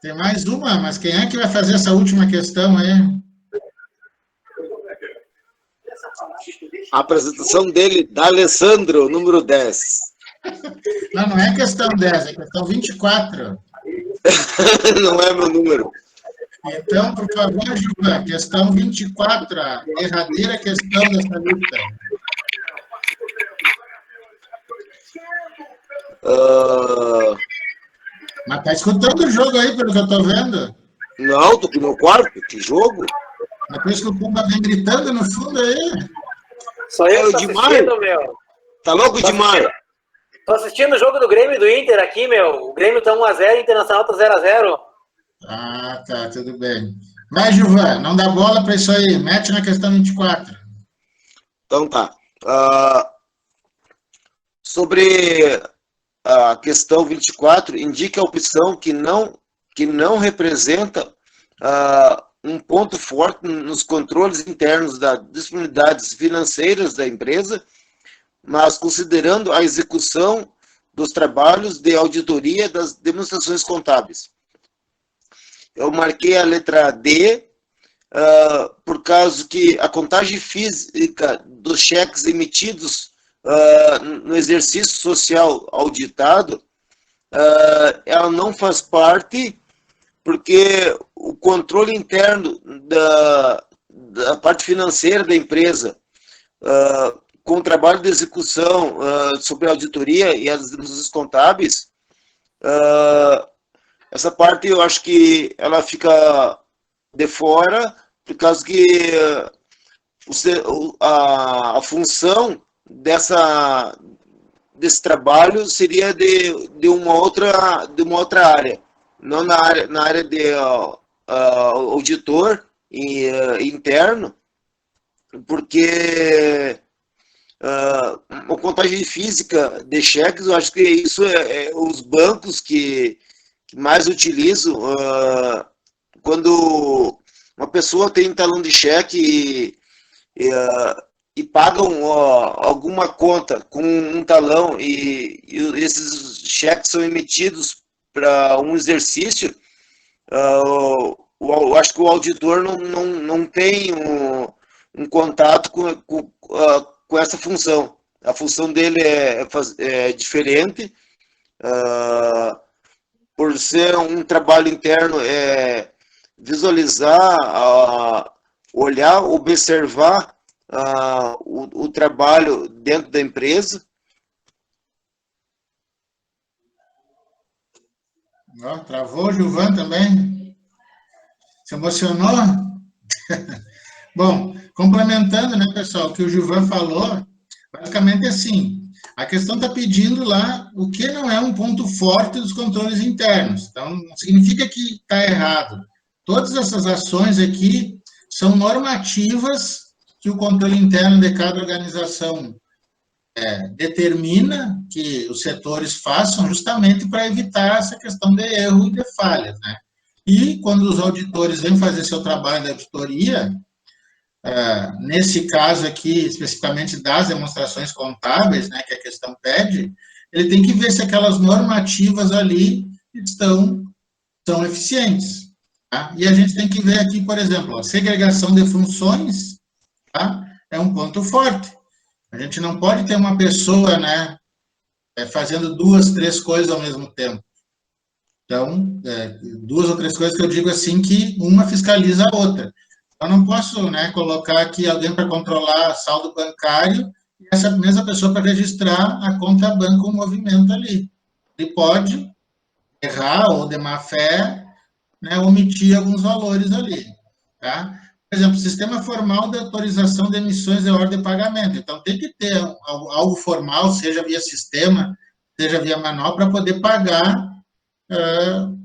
Tem mais uma, mas quem é que vai fazer essa última questão aí? A apresentação dele, da Alessandro, número 10. Não é questão 10, é questão 24. Não é meu número. Então, por favor, Gilvan, questão 24, a derradeira questão dessa lista. Mas tá escutando o jogo aí, pelo que eu tô vendo? Não, tô aqui no quarto, que jogo? Mas por isso que o Pumba vem gritando no fundo aí. Só eu que tô assistindo, meu. Tá louco demais? Tô assistindo o jogo do Grêmio e do Inter aqui, meu. O Grêmio tá 1-0, o Internacional tá 0-0. Ah, tá, tudo bem. Vai, Gilvan, não dá bola para isso aí. Mete na questão 24. Então tá. Sobre a questão 24, indica a opção que não representa um ponto forte nos controles internos das disponibilidades financeiras da empresa, mas considerando a execução dos trabalhos de auditoria das demonstrações contábeis. Eu marquei a letra D, por causa que a contagem física dos cheques emitidos no exercício social auditado, ela não faz parte, porque o controle interno da parte financeira da empresa, com o trabalho de execução sobre a auditoria e as demonstrações contábeis, essa parte eu acho que ela fica de fora, por causa que a função desse trabalho seria de uma outra área, não na área de auditor interno, porque a contagem física de cheques, eu acho que isso é os bancos que mais utilizam quando uma pessoa tem um talão de cheque e pagam alguma conta com um talão e esses cheques são emitidos para um exercício, eu acho que o auditor não tem um contato com essa função. A função dele é diferente, por ser um trabalho interno, visualizar, olhar, observar o trabalho dentro da empresa. Travou, Gilvan, também? Se emocionou? Bom, complementando, né, pessoal, o que o Gilvan falou, basicamente é assim, a questão está pedindo lá o que não é um ponto forte dos controles internos. Então, não significa que está errado. Todas essas ações aqui são normativas que o controle interno de cada organização determina que os setores façam justamente para evitar essa questão de erro e de falhas, né? E quando os auditores vêm fazer seu trabalho de auditoria, nesse caso aqui, especificamente das demonstrações contábeis, né, que a questão pede, ele tem que ver se aquelas normativas ali são eficientes. Tá? E a gente tem que ver aqui, por exemplo, a segregação de funções, tá? É um ponto forte. A gente não pode ter uma pessoa, né, fazendo 2, 3 coisas ao mesmo tempo. Então, duas ou três coisas que eu digo assim, que uma fiscaliza a outra. Eu não posso, né, colocar aqui alguém para controlar saldo bancário e essa mesma pessoa para registrar a conta banco ou movimento ali. Ele pode errar ou de má fé, né, omitir alguns valores ali, tá? Por exemplo, sistema formal de autorização de emissões de ordem de pagamento. Então, tem que ter algo formal, seja via sistema, seja via manual, para poder pagar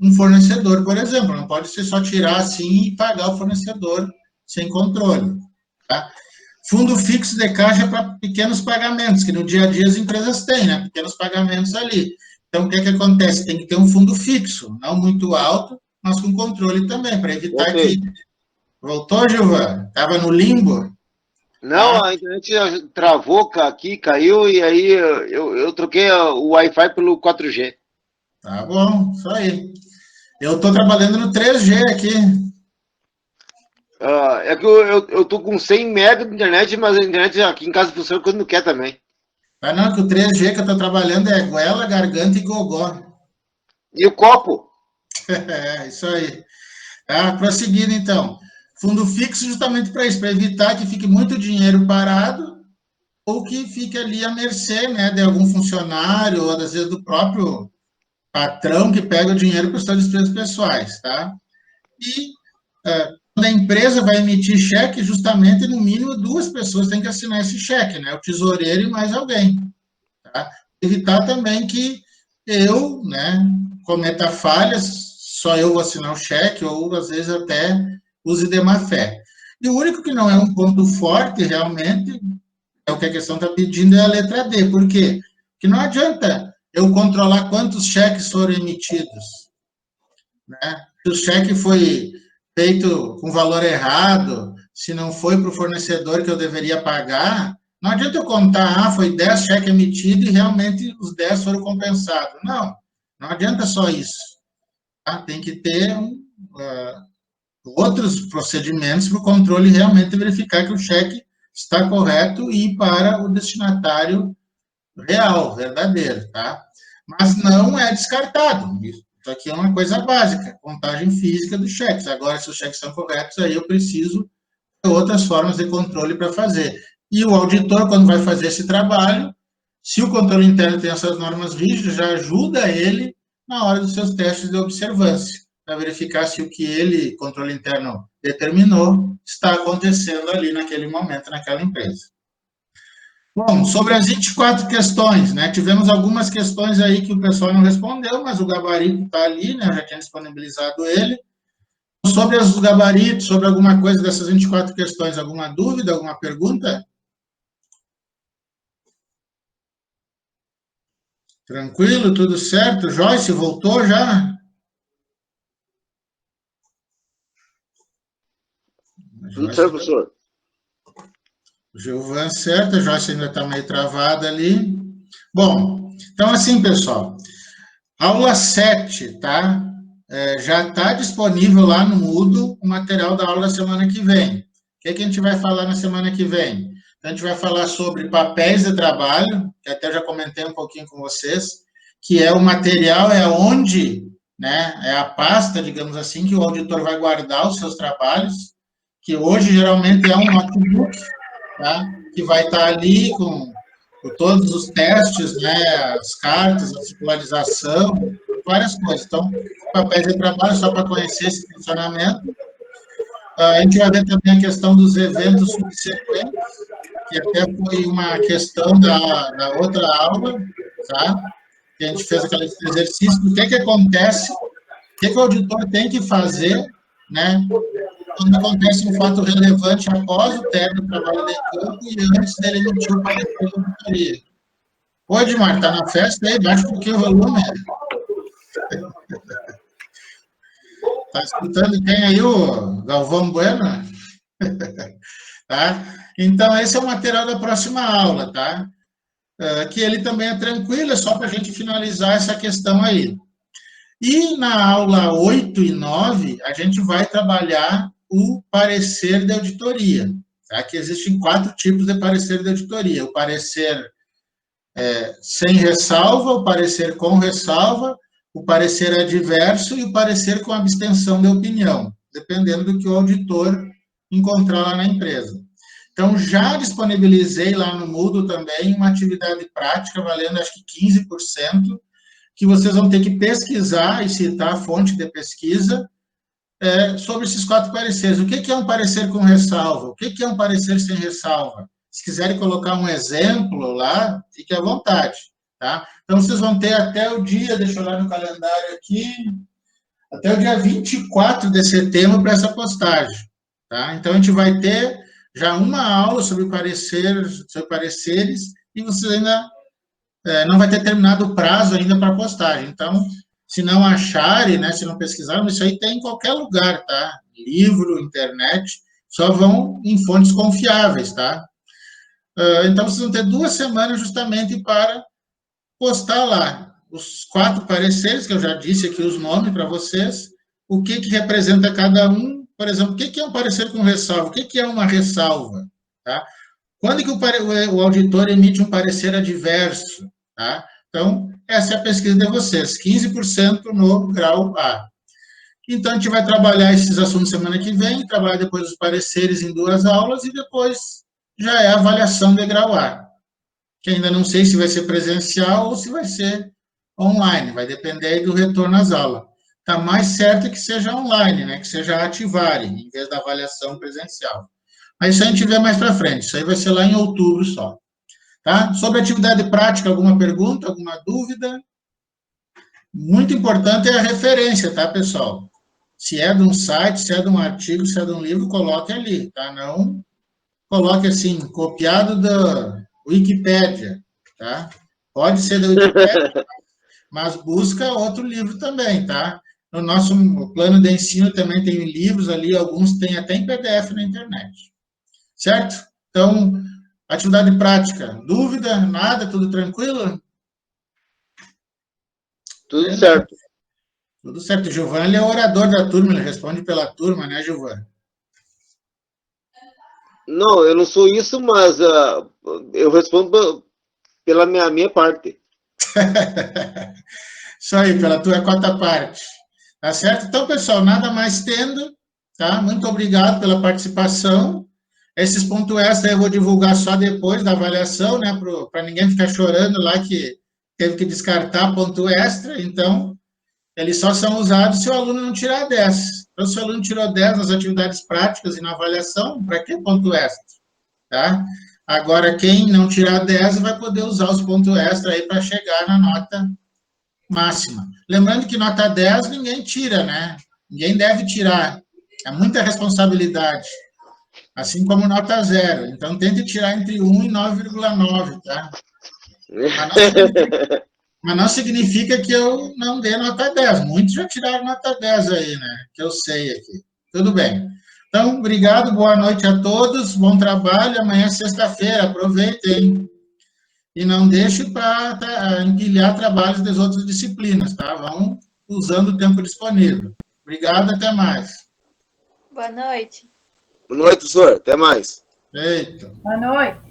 um fornecedor, por exemplo. Não pode ser só tirar assim e pagar o fornecedor sem controle, tá? Fundo fixo de caixa para pequenos pagamentos, que no dia a dia as empresas têm, né? Pequenos pagamentos ali. Então, o que acontece? Tem que ter um fundo fixo, não muito alto, mas com controle também, para evitar que... Voltou, Gilvan? Estava no limbo? Não, a internet travou aqui, caiu, e aí eu troquei o Wi-Fi pelo 4G. Tá bom, isso aí. Eu estou trabalhando no 3G aqui. É que eu estou com 100 MB de internet, mas a internet aqui em casa funciona quando quer também. Ah, não, que o 3G que eu estou trabalhando é goela, garganta e gogó. E o copo? É, isso aí. Tá, prosseguindo, então. Fundo fixo justamente para isso, para evitar que fique muito dinheiro parado ou que fique ali à mercê, né, de algum funcionário ou, às vezes, do próprio patrão que pega o dinheiro para suas despesas pessoais, tá? E quando a empresa vai emitir cheque, justamente, no mínimo, 2 pessoas têm que assinar esse cheque, né? O tesoureiro e mais alguém, tá? Evitar também que eu, né, cometa falhas, só eu vou assinar o cheque, ou, às vezes, até use de má fé. E o único que não é um ponto forte, realmente, é o que a questão está pedindo, é a letra D. Por quê? Porque não adianta eu controlar quantos cheques foram emitidos, né? Se o cheque foi feito com valor errado, se não foi para o fornecedor que eu deveria pagar, não adianta eu contar, foi 10 cheques emitidos e realmente os 10 foram compensados. Não adianta só isso. Tá? Tem que ter outros procedimentos para o controle realmente verificar que o cheque está correto e ir para o destinatário real, verdadeiro, tá? Mas não é descartado. Isso aqui é uma coisa básica, contagem física dos cheques. Agora, se os cheques são corretos, aí eu preciso de outras formas de controle para fazer. E o auditor, quando vai fazer esse trabalho, se o controle interno tem essas normas rígidas, já ajuda ele na hora dos seus testes de observância, para verificar se o que ele, controle interno, determinou, está acontecendo ali naquele momento, naquela empresa. Bom, sobre as 24 questões, né, tivemos algumas questões aí que o pessoal não respondeu, mas o gabarito está ali, né, eu já tinha disponibilizado ele. Sobre os gabaritos, sobre alguma coisa dessas 24 questões, alguma dúvida, alguma pergunta? Tranquilo, tudo certo? Joyce, voltou já? Tudo certo, professor. Gilvan, certo, a Joyce ainda está meio travada ali. Bom, então assim, pessoal, aula 7, tá? Já está disponível lá no Moodle o material da aula da semana que vem. O que a gente vai falar na semana que vem? Então, a gente vai falar sobre papéis de trabalho, que até já comentei um pouquinho com vocês, que é o material, é onde, né, é a pasta, digamos assim, que o auditor vai guardar os seus trabalhos, que hoje geralmente é um notebook, tá? Que vai estar ali com todos os testes, né, as cartas, a circularização, várias coisas. Então, papéis de trabalho, só para conhecer esse funcionamento. A gente vai ver também a questão dos eventos subsequentes, que até foi uma questão da outra aula, tá? Que a gente fez aquele exercício, o que acontece, o que o auditor tem que fazer, né, quando acontece um fato relevante após o término do trabalho de campo e antes dele emitir o parecer de auditoria. Ô, Edmar, tá na festa aí? Baixa um pouquinho o volume. Tá escutando quem aí, o Galvão Bueno? Tá? Então, esse é o material da próxima aula, tá? Que ele também é tranquilo, é só para a gente finalizar essa questão aí. E na aula 8 e 9, a gente vai trabalhar o parecer de auditoria, tá? Que existem 4 tipos de parecer de auditoria. O parecer sem ressalva, o parecer com ressalva, o parecer adverso e o parecer com abstenção de opinião, dependendo do que o auditor encontrar lá na empresa. Então, já disponibilizei lá no Moodle também uma atividade prática, valendo acho que 15%, que vocês vão ter que pesquisar e citar a fonte de pesquisa sobre esses 4 pareceres. O que é um parecer com ressalva? O que é um parecer sem ressalva? Se quiserem colocar um exemplo lá, fique à vontade, tá? Então, vocês vão ter até o dia, deixa eu olhar no calendário aqui, até o dia 24 de setembro para essa postagem, tá? Então, a gente vai ter já uma aula sobre pareceres, e vocês ainda não vai ter terminado o prazo ainda para postagem. Então, se não acharem, né, se não pesquisarem, isso aí tem em qualquer lugar, tá? Livro, internet, só vão em fontes confiáveis, tá? Então, vocês vão ter 2 semanas justamente para postar lá os 4 pareceres, que eu já disse aqui os nomes para vocês, o que representa cada um. Por exemplo, o que é um parecer com ressalva? O que é uma ressalva? Tá? Quando que o auditor emite um parecer adverso? Tá? Então, essa é a pesquisa de vocês, 15% no grau A. Então, a gente vai trabalhar esses assuntos semana que vem, trabalhar depois os pareceres em 2 aulas, e depois já é a avaliação de grau A, que ainda não sei se vai ser presencial ou se vai ser online, vai depender aí do retorno às aulas. Está mais certo que seja online, né? Que seja ativarem, em vez da avaliação presencial. Mas isso a gente vê mais para frente, isso aí vai ser lá em outubro só. Tá? Sobre atividade prática, alguma pergunta, alguma dúvida? Muito importante é a referência, tá, pessoal? Se é de um site, se é de um artigo, se é de um livro, coloque ali, tá? Não coloque assim, copiado da Wikipédia, tá? Pode ser da Wikipédia, mas busca outro livro também, tá? No nosso plano de ensino também tem livros ali, alguns tem até em PDF na internet. Certo? Então, atividade prática. Dúvida? Nada? Tudo tranquilo? Tudo certo. Tudo certo. O Gilvan, ele é o orador da turma, ele responde pela turma, né, Gilvan? Não, eu não sou isso, mas eu respondo pela minha parte. Isso aí, pela tua quarta parte. Tá certo? Então, pessoal, nada mais tendo, tá? Muito obrigado pela participação. Esses pontos extras eu vou divulgar só depois da avaliação, né? Para ninguém ficar chorando lá que teve que descartar ponto extra. Então, eles só são usados se o aluno não tirar 10. Então, se o aluno tirou 10 nas atividades práticas e na avaliação, para que ponto extra? Tá? Agora, quem não tirar 10 vai poder usar os pontos extra aí para chegar na nota máxima. Lembrando que nota 10 ninguém tira, né? Ninguém deve tirar. É muita responsabilidade. Assim como nota 0. Então, tente tirar entre 1 e 9,9, tá? Mas não significa que eu não dê nota 10. Muitos já tiraram nota 10 aí, né? Que eu sei aqui. Tudo bem. Então, obrigado, boa noite a todos, bom trabalho. Amanhã é sexta-feira, aproveitem. E não deixe para empilhar trabalhos das outras disciplinas, tá? Vão usando o tempo disponível. Obrigado, até mais. Boa noite. Boa noite, professor. Até mais. Eita. Boa noite.